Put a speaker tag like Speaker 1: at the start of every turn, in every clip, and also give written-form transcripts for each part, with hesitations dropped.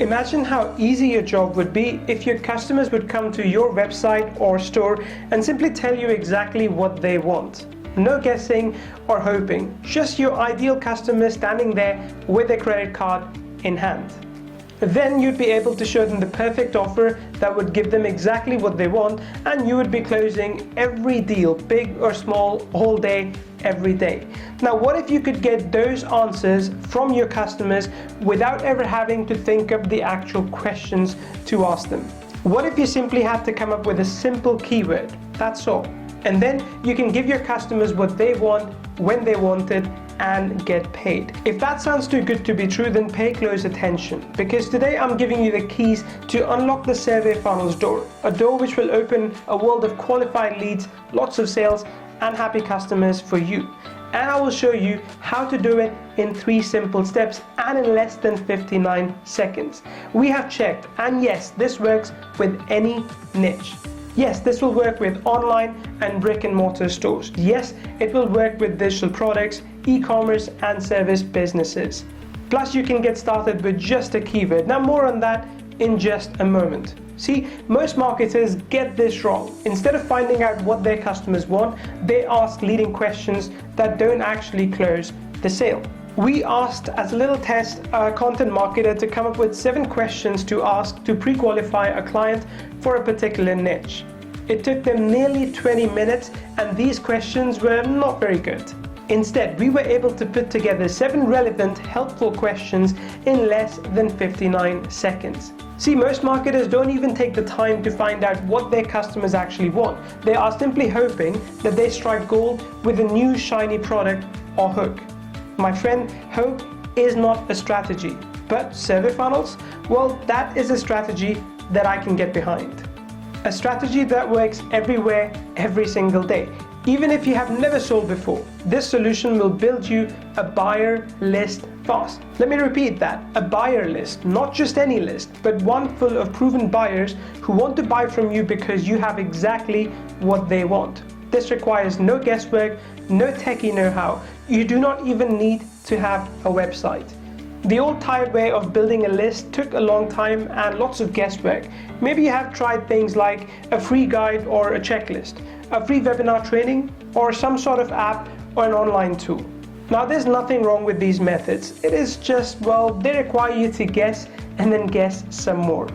Speaker 1: Imagine how easy your job would be if your customers would come to your website or store and simply tell you exactly what they want. No guessing or hoping, just your ideal customer standing there with a credit card in hand. Then you'd be able to show them the perfect offer that would give them exactly what they want, and you would be closing every deal, big or small, all day, every day. Now, what if you could get those answers from your customers without ever having to think of the actual questions to ask them? What if you simply had to come up with a simple keyword? That's all. And then you can give your customers what they want, when they want it, and get paid. If that sounds too good to be true, then pay close attention, because today I'm giving you the keys to unlock the survey funnels door, a door which will open a world of qualified leads, lots of sales, and happy customers for you. And I will show you how to do it in 3 simple steps and in less than 59 seconds. We have checked, and yes, this works with any niche. Yes, this will work with online and brick and mortar stores. Yes, it will work with digital products, e-commerce and service businesses. Plus, you can get started with just a keyword. Now, more on that in just a moment. See, most marketers get this wrong. Instead of finding out what their customers want, they ask leading questions that don't actually close the sale. We asked, as a little test, a content marketer to come up with 7 questions to ask to pre-qualify a client for a particular niche. It took them nearly 20 minutes, and these questions were not very good. Instead, we were able to put together 7 relevant, helpful questions in less than 59 seconds. See, most marketers don't even take the time to find out what their customers actually want. They are simply hoping that they strike gold with a new shiny product or hook. My friend, hope is not a strategy, but survey funnels, well, that is a strategy that I can get behind. A strategy that works everywhere, every single day. Even if you have never sold before, this solution will build you a buyer list fast. Let me repeat that, a buyer list, not just any list, but one full of proven buyers who want to buy from you because you have exactly what they want. This requires no guesswork, no techie know-how. You do not even need to have a website. The old tired way of building a list took a long time and lots of guesswork. Maybe you have tried things like a free guide or a checklist, a free webinar training, or some sort of app or an online tool. Now, there's nothing wrong with these methods. It is just, well, they require you to guess and then guess some more.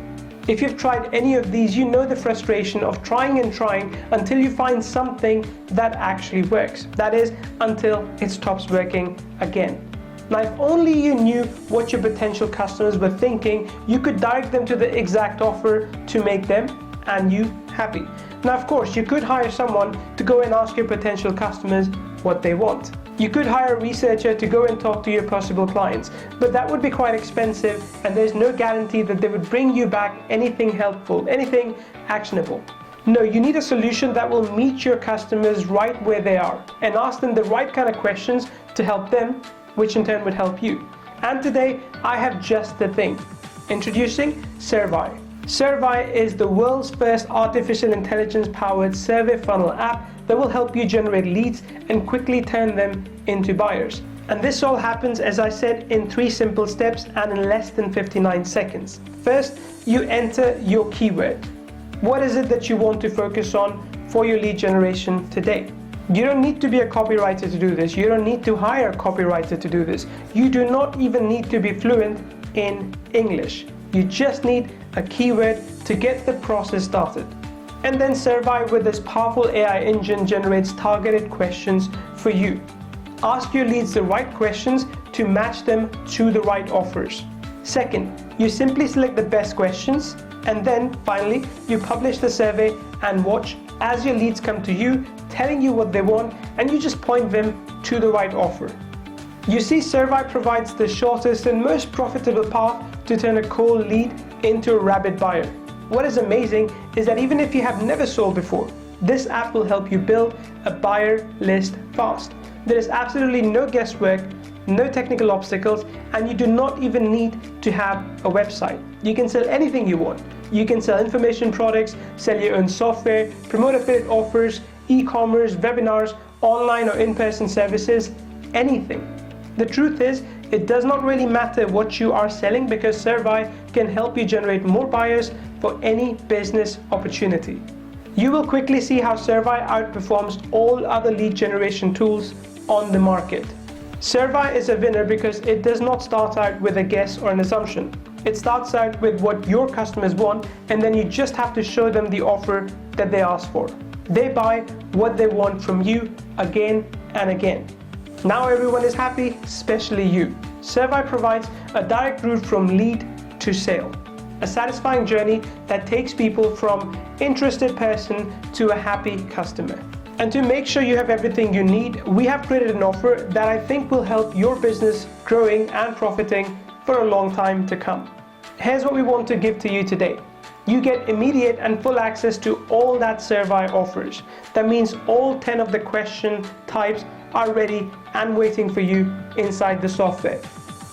Speaker 1: If you've tried any of these, you know the frustration of trying and trying until you find something that actually works. That is, until it stops working again. Now, if only you knew what your potential customers were thinking, you could direct them to the exact offer to make them and you happy. Now, of course, you could hire someone to go and ask your potential customers what they want. You could hire a researcher to go and talk to your possible clients, but that would be quite expensive, and there's no guarantee that they would bring you back anything helpful, anything actionable. No, you need a solution that will meet your customers right where they are and ask them the right kind of questions to help them, which in turn would help you. And today, I have just the thing. Introducing SurvAI. SurvAI is the world's first artificial intelligence-powered survey funnel app that will help you generate leads and quickly turn them into buyers. And this all happens, as I said, in 3 simple steps and in less than 59 seconds. First, you enter your keyword. What is it that you want to focus on for your lead generation today? You don't need to be a copywriter to do this. You don't need to hire a copywriter to do this. You do not even need to be fluent in English. You just need a keyword to get the process started. And then SurvAI with this powerful AI engine generates targeted questions for you. Ask your leads the right questions to match them to the right offers. Second, you simply select the best questions, and then finally, you publish the survey and watch as your leads come to you, telling you what they want, and you just point them to the right offer. You see, SurvAI provides the shortest and most profitable path to turn a cold lead into a rabid buyer. What is amazing is that even if you have never sold before, this app will help you build a buyer list fast. There is absolutely no guesswork, no technical obstacles, and you do not even need to have a website. You can sell anything you want. You can sell information products, sell your own software, promote affiliate offers, e-commerce, webinars, online or in-person services, anything. The truth is, It does not really matter what you are selling because SurvAI can help you generate more buyers for any business opportunity. You will quickly see how SurvAI outperforms all other lead generation tools on the market. SurvAI is a winner because it does not start out with a guess or an assumption. It starts out with what your customers want, and then you just have to show them the offer that they ask for. They buy what they want from you again and again. Now everyone is happy, especially you. SurvAI provides a direct route from lead to sale. A satisfying journey that takes people from interested person to a happy customer. And to make sure you have everything you need, we have created an offer that I think will help your business growing and profiting for a long time to come. Here's what we want to give to you today. You get immediate and full access to all that SurvAI offers. That means all 10 of the question types are ready and waiting for you inside the software.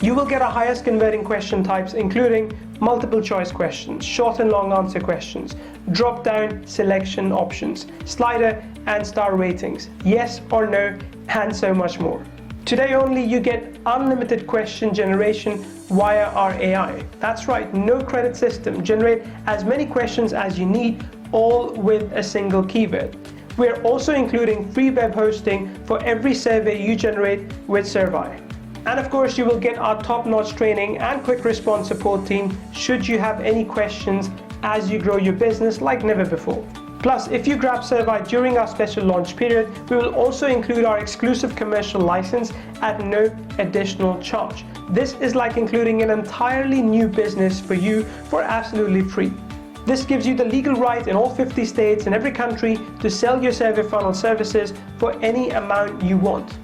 Speaker 1: You will get our highest converting question types, including multiple choice questions, short and long answer questions, drop down selection options, slider and star ratings, yes or no, and so much more. Today only you get unlimited question generation via our AI. That's right, no credit system. Generate as many questions as you need, all with a single keyword. We're also including free web hosting for every survey you generate with SurvAI. And of course, you will get our top-notch training and quick response support team should you have any questions as you grow your business like never before. Plus, if you grab SurvAI during our special launch period, we will also include our exclusive commercial license at no additional charge. This is like including an entirely new business for you for absolutely free. This gives you the legal right in all 50 states and every country to sell your survey funnel services for any amount you want.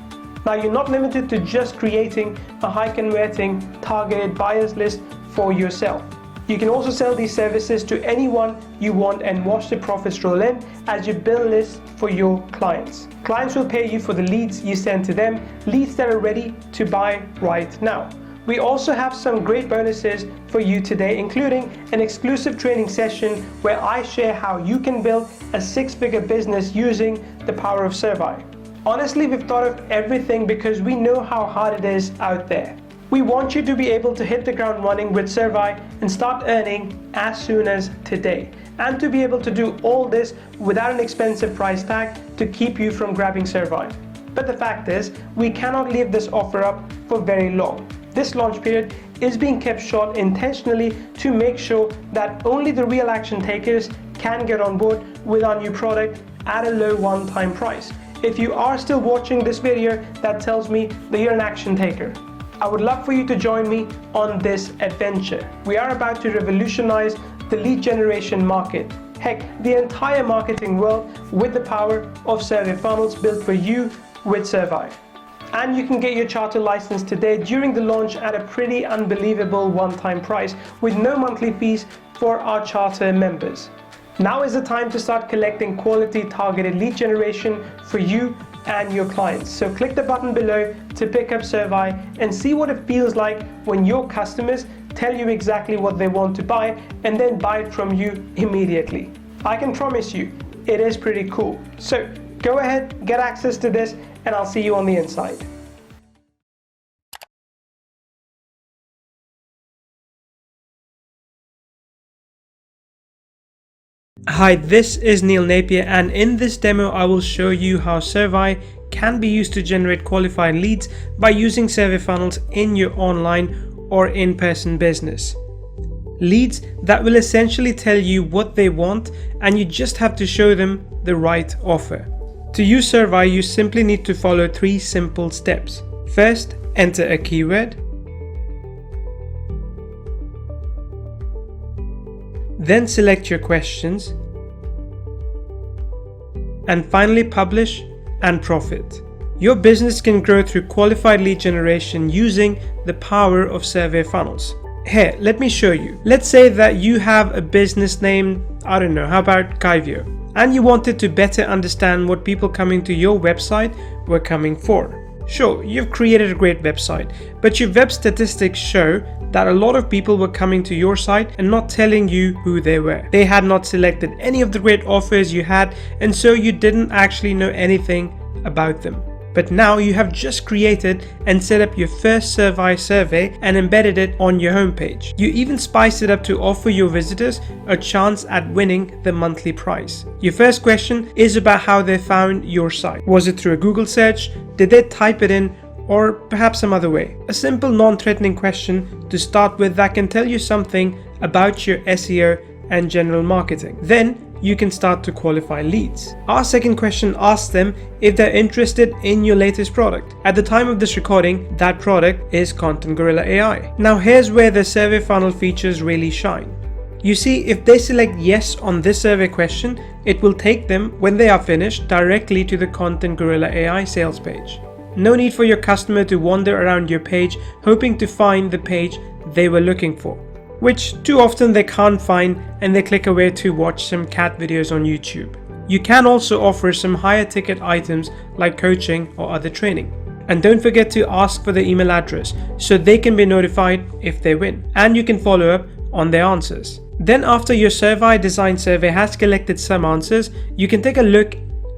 Speaker 1: Now, you're not limited to just creating a high converting targeted buyers list for yourself. You can also sell these services to anyone you want and watch the profits roll in as you build lists for your clients. Clients will pay you for the leads you send to them, leads that are ready to buy right now. We also have some great bonuses for you today, including an exclusive training session where I share how you can build a six-figure business using the power of SurvAI. Honestly, we've thought of everything because we know how hard it is out there. We want you to be able to hit the ground running with SurvAI and start earning as soon as today. And to be able to do all this without an expensive price tag to keep you from grabbing SurvAI. But the fact is, we cannot leave this offer up for very long. This launch period is being kept short intentionally to make sure that only the real action takers can get on board with our new product at a low one-time price. If you are still watching this video, that tells me that you're an action taker. I would love for you to join me on this adventure. We are about to revolutionize the lead generation market. Heck, the entire marketing world with the power of survey funnels built for you with SurvAI. And you can get your charter license today during the launch at a pretty unbelievable one-time price with no monthly fees for our charter members. Now is the time to start collecting quality targeted lead generation for you and your clients. So click the button below to pick up SurvAI and see what it feels like when your customers tell you exactly what they want to buy and then buy it from you immediately. I can promise you, it is pretty cool. So go ahead, get access to this, and I'll see you on the inside. Hi, this is Neil Napier, and in this demo I will show you how SurvAI can be used to generate qualified leads by using survey funnels in your online or in-person business. Leads that will essentially tell you what they want, and you just have to show them the right offer. To use SurvAI, you simply need to follow 3 simple steps. First, enter a keyword. Then select your questions. And finally, publish and profit. Your business can grow through qualified lead generation using the power of survey funnels. Here, let me show you. Let's say that you have a business named, I don't know, how about Kaivio? And you wanted to better understand what people coming to your website were coming for. Sure, you've created a great website, but your web statistics show that a lot of people were coming to your site and not telling you who they were. They had not selected any of the great offers you had, and so you didn't actually know anything about them. But now you have just created and set up your first SurvAI survey and embedded it on your homepage. You even spiced it up to offer your visitors a chance at winning the monthly prize. Your first question is about how they found your site. Was it through a Google search? Did they type it in? Or perhaps some other way? A simple non-threatening question to start with that can tell you something about your SEO and general marketing. Then you can start to qualify leads. Our second question asks them if they're interested in your latest product. At the time of this recording, that product is Content Gorilla AI. Now here's where the survey funnel features really shine. You see, if they select yes on this survey question, it will take them, when they are finished, directly to the Content Gorilla AI sales page. No need for your customer to wander around your page hoping to find the page they were looking for, which too often they can't find and they click away to watch some cat videos on YouTube. You can also offer some higher ticket items like coaching or other training. And don't forget to ask for the email address so they can be notified if they win, and you can follow up on their answers. Then after your SurvAI design survey has collected some answers, you can take a look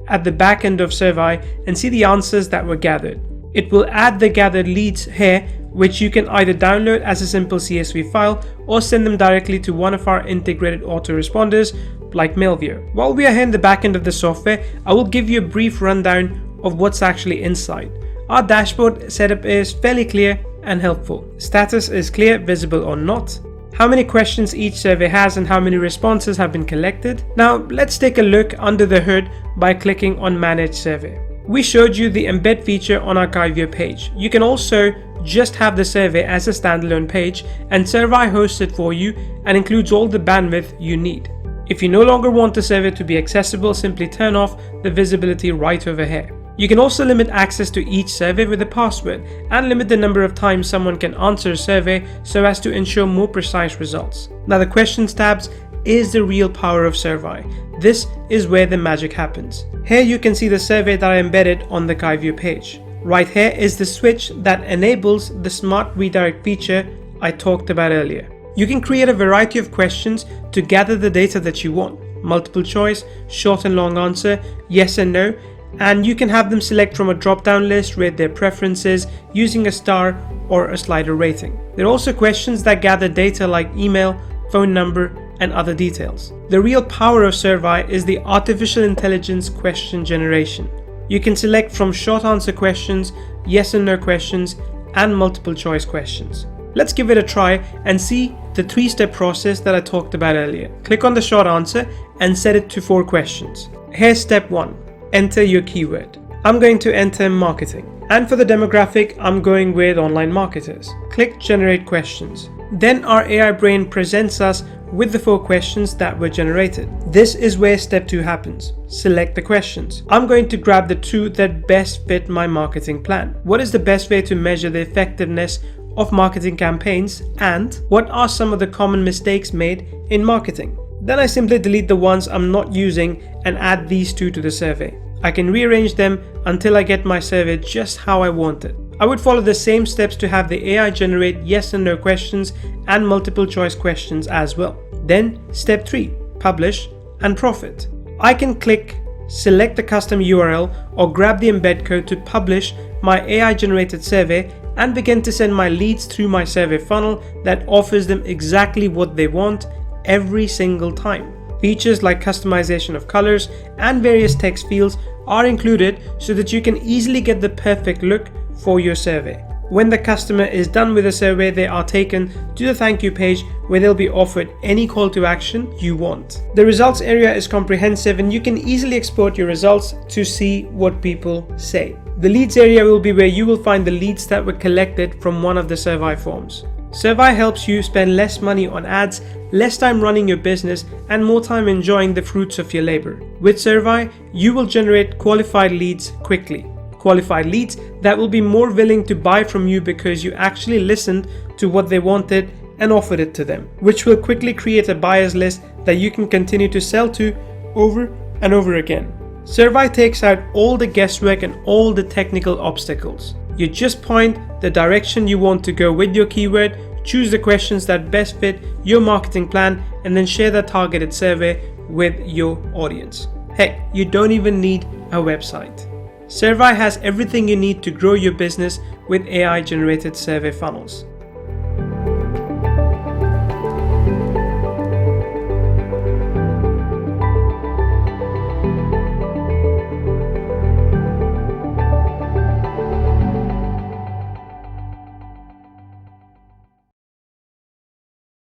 Speaker 1: at the back end of SurvAI and see the answers that were gathered. It will add the gathered leads here, which you can either download as a simple CSV file or send them directly to one of our integrated autoresponders like Mailview. While we are here in the back end of the software, I will give you a brief rundown of what's actually inside. Our dashboard setup is fairly clear and helpful. Status is clear, visible or not. How many questions each survey has and how many responses have been collected. Now let's take a look under the hood by clicking on Manage Survey. We showed you the embed feature on our Archivio page. You can also just have the survey as a standalone page, and SurvAI hosts it for you and includes all the bandwidth you need. If you no longer want the survey to be accessible, simply turn off the visibility right over here. You can also limit access to each survey with a password and limit the number of times someone can answer a survey so as to ensure more precise results. Now the questions tabs is the real power of SurvAI. This is where the magic happens. Here you can see the survey that I embedded on the Archivio page. Right here is the switch that enables the smart redirect feature I talked about earlier. You can create a variety of questions to gather the data that you want. Multiple choice, short and long answer, yes and no, and you can have them select from a drop-down list, rate their preferences using a star or a slider rating. There are also questions that gather data like email, phone number, and other details. The real power of SurvAI is the artificial intelligence question generation. You can select from short answer questions, yes and no questions, and multiple choice questions. Let's give it a try and see the 3-step process that I talked about earlier. Click on the short answer and set it to 4 questions. Here's step 1. Enter your keyword. I'm going to enter marketing. And for the demographic, I'm going with online marketers. Click generate questions. Then our AI brain presents us with the 4 questions that were generated. This is where step 2 happens. Select the questions. I'm going to grab the 2 that best fit my marketing plan. What is the best way to measure the effectiveness of marketing campaigns, and what are some of the common mistakes made in marketing? Then I simply delete the ones I'm not using and add these 2 to the survey. I can rearrange them until I get my survey just how I want it. I would follow the same steps to have the AI generate yes and no questions and multiple choice questions as well. Then step 3, publish and profit. I can click select the custom URL or grab the embed code to publish my AI generated survey and begin to send my leads through my survey funnel that offers them exactly what they want every single time. Features like customization of colors and various text fields are included so that you can easily get the perfect look for your survey. When the customer is done with the survey, they are taken to the thank you page where they'll be offered any call to action you want. The results area is comprehensive and you can easily export your results to see what people say. The leads area will be where you will find the leads that were collected from one of the SurvAI forms. SurvAI helps you spend less money on ads, less time running your business, and more time enjoying the fruits of your labor. With SurvAI, you will generate qualified leads quickly. Qualified leads that will be more willing to buy from you because you actually listened to what they wanted and offered it to them, which will quickly create a buyers list that you can continue to sell to over and over again. SurvAI takes out all the guesswork and all the technical obstacles. You just point the direction you want to go with your keyword, choose the questions that best fit your marketing plan, and then share that targeted survey with your audience. Heck, you don't even need a website. SurvAI has everything you need to grow your business with AI-generated survey funnels.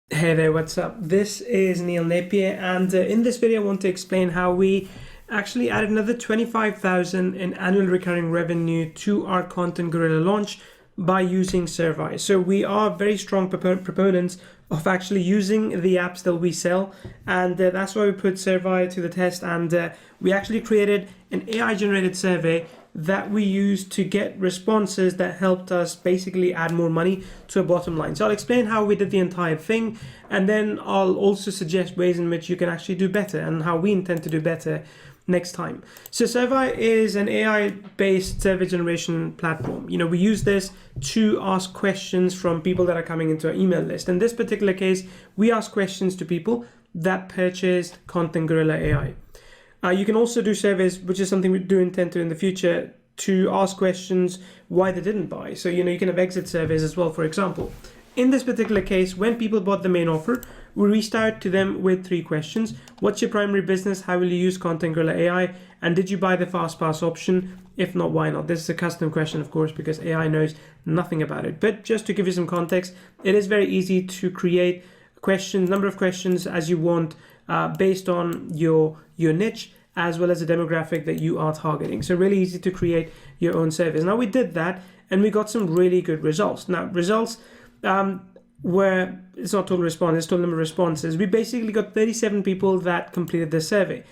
Speaker 1: Hey there, what's up? This is Neil Napier, and in this video I want to explain how we actually added another 25,000 in annual recurring revenue to our Content Gorilla launch by using SurvAI. So we are very strong proponents of actually using the apps that we sell, and that's why we put SurvAI to the test, and we actually created an AI-generated survey that we used to get responses that helped us basically add more money to a bottom line. So I'll explain how we did the entire thing, and then I'll also suggest ways in which you can actually do better and how we intend to do better next time. So SurvAI is an AI-based survey generation platform. We use this to ask questions from people that are coming into our email list. In this particular case, we ask questions to people that purchased Content Gorilla AI. You can also do surveys, which is something we do intend to in the future, to ask questions why they didn't buy. So, you can have exit surveys as well, for example. In this particular case, when people bought the main offer, we reached out to them with 3 questions. What's your primary business? How will you use Content Gorilla AI? And did you buy the Fast Pass option? If not, why not? This is a custom question, of course, because AI knows nothing about it. But just to give you some context, it is very easy to create questions, number of questions as you want, based on your niche as well as the demographic that you are targeting. So really easy to create your own surveys. Now we did that and we got some really good results. Now results were, it's not total response, it's total number of responses. We basically got 37 people that completed the survey.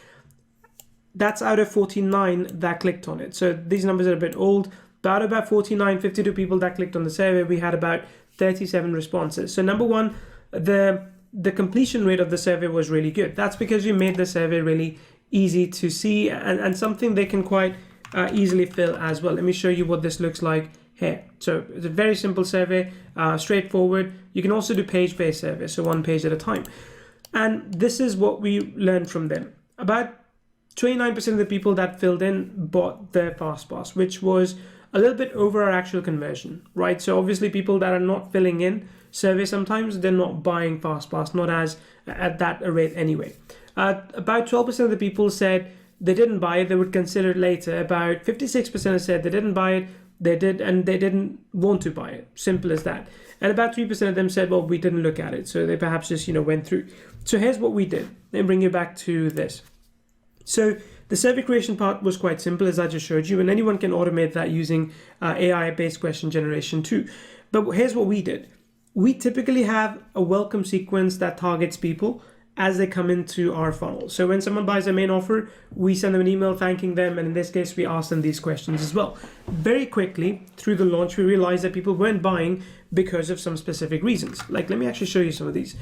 Speaker 1: That's out of 49 that clicked on it. So these numbers are a bit old, but out of about 49, 52 people that clicked on the survey, we had about 37 responses. So number one, the completion rate of the survey was really good. That's because we made the survey really easy to see and something they can quite easily fill as well. Let me show you what this looks like here. So it's a very simple survey, straightforward. You can also do page-based surveys, so 1 page at a time. And this is what we learned from them. About 29% of the people that filled in bought their Fast Pass, which was a little bit over our actual conversion, right? So obviously people that are not filling in surveys, sometimes they're not buying Fast Pass, not as at that rate anyway. About 12% of the people said they didn't buy it, they would consider it later. About 56% said they didn't buy it, they did, and they didn't want to buy it. Simple as that. And about 3% of them said, well, we didn't look at it. So they perhaps just, went through. So here's what we did. Let me bring you back to this. So the survey creation part was quite simple, as I just showed you, and anyone can automate that using AI-based question generation too. But here's what we did. We typically have a welcome sequence that targets people as they come into our funnel. So when someone buys a main offer, we send them an email thanking them, and in this case, we ask them these questions as well. Very quickly, through the launch, we realized that people weren't buying because of some specific reasons. Like, let me actually show you some of these.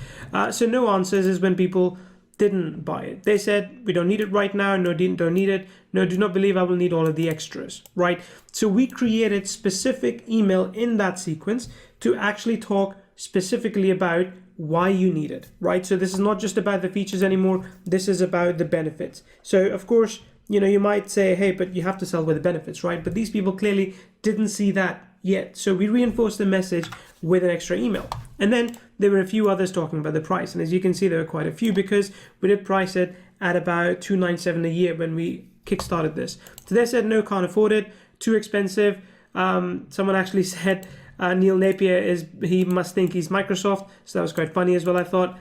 Speaker 1: So no answers is when people didn't buy it. They said, we don't need it right now. No, don't need it. No, do not believe I will need all of the extras, right? So we created specific email in that sequence to actually talk specifically about why you need it, right? So this is not just about the features anymore. This is about the benefits. So of course, you might say, hey, but you have to sell with the benefits, right? But these people clearly didn't see that yet. So we reinforced the message with an extra email. And then there were a few others talking about the price. And as you can see, there were quite a few because we did price it at about $297 a year when we kickstarted this. So they said, no, can't afford it, too expensive. Someone actually said, Neil Napier he must think he's Microsoft, so that was quite funny as well, I thought.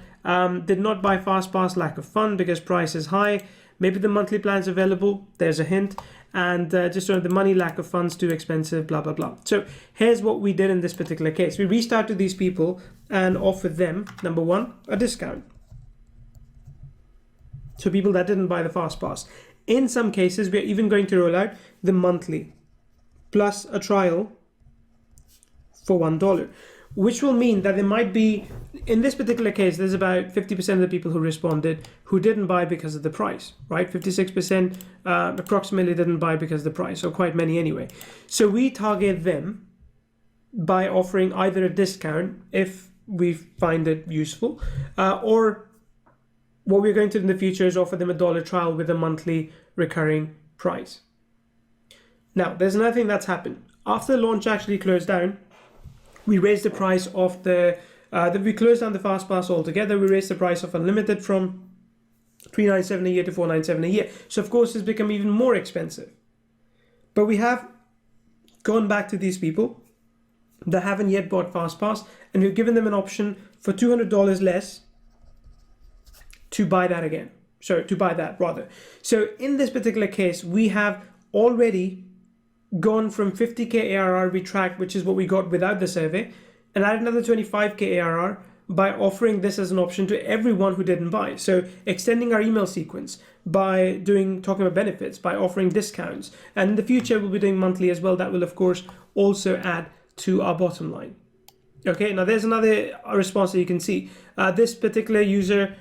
Speaker 1: Did not buy Fast Pass, lack of fun because price is high. Maybe the monthly plan's available, there's a hint. And just don't have the money, lack of funds, too expensive, blah, blah, blah. So here's what we did in this particular case. We reached out to these people and offered them, number one, a discount. So people that didn't buy the Fast Pass. In some cases, we're even going to roll out the monthly plus a trial for $1, which will mean that there might be, in this particular case, there's about 50% of the people who responded who didn't buy because of the price, right? 56% approximately didn't buy because of the price, so quite many anyway. So we target them by offering either a discount if we find it useful, or what we're going to do in the future is offer them $1 trial with a monthly recurring price. Now, there's another thing that's happened. After the launch actually closed down, we raised the price of we closed down the FastPass altogether. We raised the price of Unlimited from $397 a year to $497 a year. So of course, it's become even more expensive. But we have gone back to these people that haven't yet bought FastPass, and we've given them an option for $200 less to buy that again. So to buy that rather. So in this particular case, we have already gone from 50k ARR we tracked, which is what we got without the survey, and added another 25k ARR by offering this as an option to everyone who didn't buy. So extending our email sequence, by talking about benefits, by offering discounts, and in the future we'll be doing monthly as well. That will of course also add to our bottom line. Okay, now there's another response that you can see. This particular user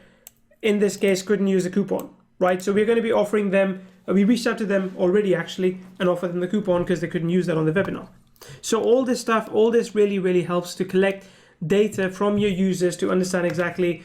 Speaker 1: in this case couldn't use a coupon, right? So we're going to be offering them, we reached out to them already actually and offered them the coupon because they couldn't use that on the webinar. So all this stuff, all this really helps to collect data from your users to understand exactly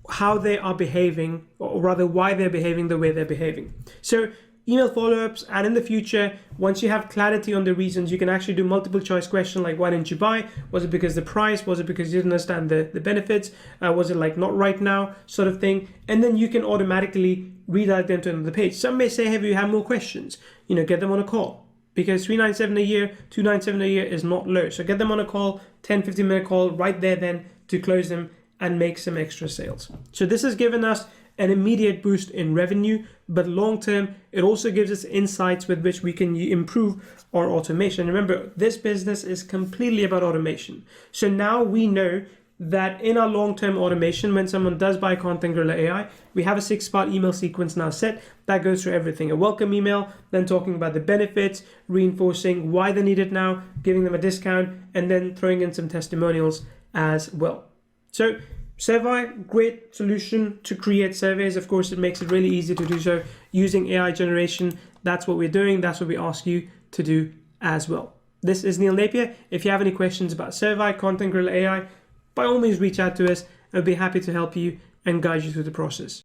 Speaker 1: how they are behaving, or rather why they're behaving the way they're behaving. So email follow-ups, and in the future, once you have clarity on the reasons, you can actually do multiple choice question like, why didn't you buy? Was it because the price? Was it because you didn't understand the benefits? Was it like not right now sort of thing? And then you can automatically redirect them to another page. Some may say, hey, you have more questions, get them on a call, because $397 a year, $297 a year is not low. So get them on a call, 10-15 minute call right there then to close them and make some extra sales. So this has given us an immediate boost in revenue, but long term, it also gives us insights with which we can improve our automation. Remember, this business is completely about automation. So now we know that in our long-term automation, when someone does buy Content Gorilla AI, we have a 6-part email sequence now set that goes through everything. A welcome email, then talking about the benefits, reinforcing why they need it now, giving them a discount, and then throwing in some testimonials as well. So SurvAI, great solution to create surveys. Of course, it makes it really easy to do so using AI generation. That's what we're doing. That's what we ask you to do as well. This is Neil Napier. If you have any questions about SurvAI, Content Gorilla AI, by all means reach out to us. I'll be happy to help you and guide you through the process.